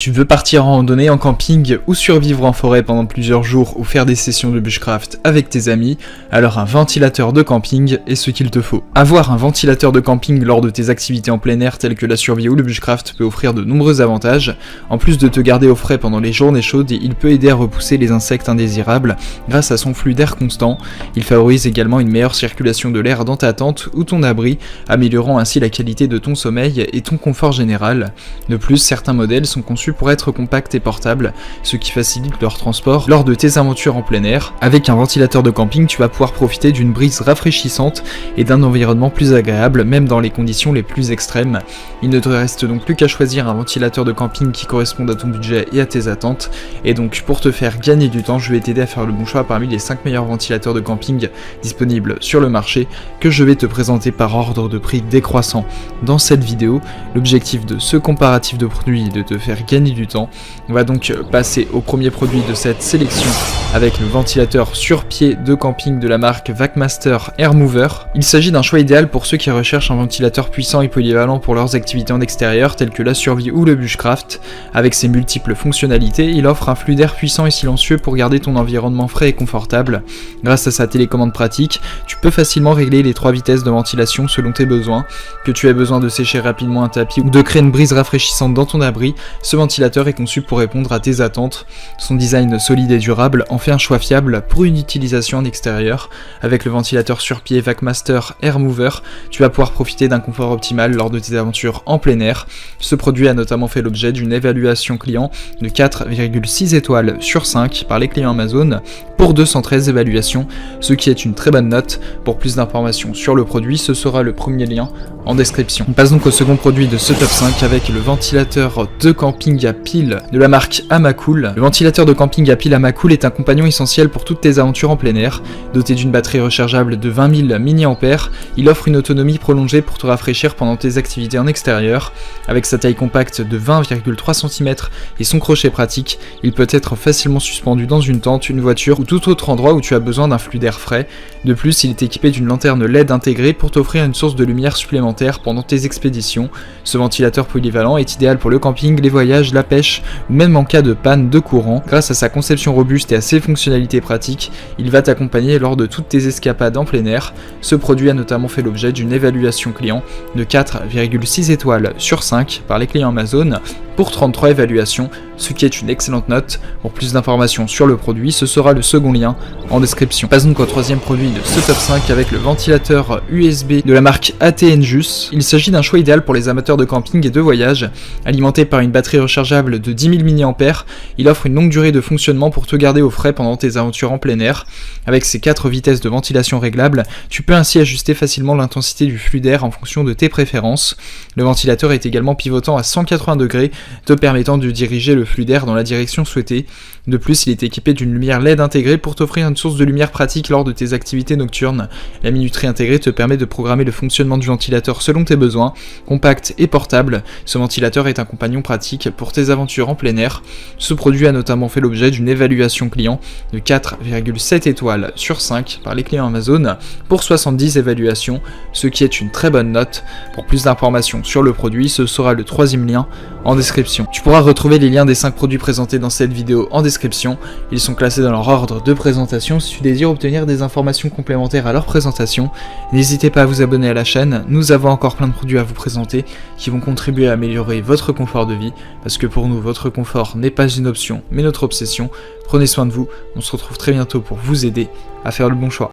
Tu veux partir en randonnée, en camping ou survivre en forêt pendant plusieurs jours ou faire des sessions de bushcraft avec tes amis, alors un ventilateur de camping est ce qu'il te faut. Avoir un ventilateur de camping lors de tes activités en plein air telles que la survie ou le bushcraft peut offrir de nombreux avantages. En plus de te garder au frais pendant les journées chaudes, il peut aider à repousser les insectes indésirables grâce à son flux d'air constant. Il favorise également une meilleure circulation de l'air dans ta tente ou ton abri, améliorant ainsi la qualité de ton sommeil et ton confort général. De plus, certains modèles sont conçus pour être compacts et portables, ce qui facilite leur transport lors de tes aventures en plein air. Avec un ventilateur de camping, tu vas pouvoir profiter d'une brise rafraîchissante et d'un environnement plus agréable, même dans les conditions les plus extrêmes. Il ne te reste donc plus qu'à choisir un ventilateur de camping qui corresponde à ton budget et à tes attentes. Et donc, pour te faire gagner du temps, je vais t'aider à faire le bon choix parmi les 5 meilleurs ventilateurs de camping disponibles sur le marché, que je vais te présenter par ordre de prix décroissant dans cette vidéo. L'objectif de ce comparatif de produits est de te faire gagner du temps. On va donc passer au premier produit de cette sélection avec le ventilateur sur pied de camping de la marque Vacmaster Air Mover. Il s'agit d'un choix idéal pour ceux qui recherchent un ventilateur puissant et polyvalent pour leurs activités en extérieur telles que la survie ou le bushcraft. Avec ses multiples fonctionnalités, il offre un flux d'air puissant et silencieux pour garder ton environnement frais et confortable. Grâce à sa télécommande pratique, tu peux facilement régler les 3 vitesses de ventilation selon tes besoins. Que tu aies besoin de sécher rapidement un tapis ou de créer une brise rafraîchissante dans ton abri, ce ventilateur est conçu pour répondre à tes attentes. Son design solide et durable en fait un choix fiable pour une utilisation en extérieur. Avec le ventilateur sur pied Vacmaster Air Mover, tu vas pouvoir profiter d'un confort optimal lors de tes aventures en plein air. Ce produit a notamment fait l'objet d'une évaluation client de 4,6 étoiles sur 5 par les clients Amazon pour 213 évaluations, ce qui est une très bonne note. Pour plus d'informations sur le produit, ce sera le premier lien en description. On passe donc au second produit de ce top 5 avec le ventilateur de camping à pile de la marque Amacool. Le ventilateur de camping à pile Amacool est un compagnon essentiel pour toutes tes aventures en plein air. Doté d'une batterie rechargeable de 20 000 mAh, il offre une autonomie prolongée pour te rafraîchir pendant tes activités en extérieur. Avec sa taille compacte de 20,3 cm et son crochet pratique, il peut être facilement suspendu dans une tente, une voiture ou tout autre endroit où tu as besoin d'un flux d'air frais. De plus, il est équipé d'une lanterne LED intégrée pour t'offrir une source de lumière supplémentaire pendant tes expéditions. Ce ventilateur polyvalent est idéal pour le camping, les voyages, la pêche ou même en cas de panne de courant. Grâce à sa conception robuste et à ses fonctionnalités pratiques, il va t'accompagner lors de toutes tes escapades en plein air. Ce produit a notamment fait l'objet d'une évaluation client de 4,6 étoiles sur 5 par les clients Amazon pour 33 évaluations, ce qui est une excellente note. Pour plus d'informations sur le produit, ce sera le second lien en description. Passons donc au troisième produit de ce top 5 avec le ventilateur USB de la marque ATNJUS. Il s'agit d'un choix idéal pour les amateurs de camping et de voyage. Alimenté par une batterie rechargeable de 10 000 mAh, il offre une longue durée de fonctionnement pour te garder au frais pendant tes aventures en plein air. Avec ses 4 vitesses de ventilation réglables, tu peux ainsi ajuster facilement l'intensité du flux d'air en fonction de tes préférences. Le ventilateur est également pivotant à 180 degrés, te permettant de diriger le flux d'air dans la direction souhaitée. De plus, il est équipé d'une lumière LED intégrée pour t'offrir une source de lumière pratique lors de tes activités nocturnes. La minuterie intégrée te permet de programmer le fonctionnement du ventilateur selon tes besoins. Compact et portable, ce ventilateur est un compagnon pratique pour tes aventures en plein air. Ce produit a notamment fait l'objet d'une évaluation client de 4,7 étoiles sur 5 par les clients Amazon pour 70 évaluations, ce qui est une très bonne note. Pour plus d'informations sur le produit, ce sera le troisième lien en description. Tu pourras retrouver les liens des 5 produits présentés dans cette vidéo en description. Ils sont classés dans leur ordre de présentation. Si tu désires obtenir des informations complémentaires à leur présentation, n'hésitez pas à vous abonner à la chaîne. Nous avons encore plein de produits à vous présenter qui vont contribuer à améliorer votre confort de vie, parce que pour nous, votre confort n'est pas une option, mais notre obsession. Prenez soin de vous, on se retrouve très bientôt pour vous aider à faire le bon choix.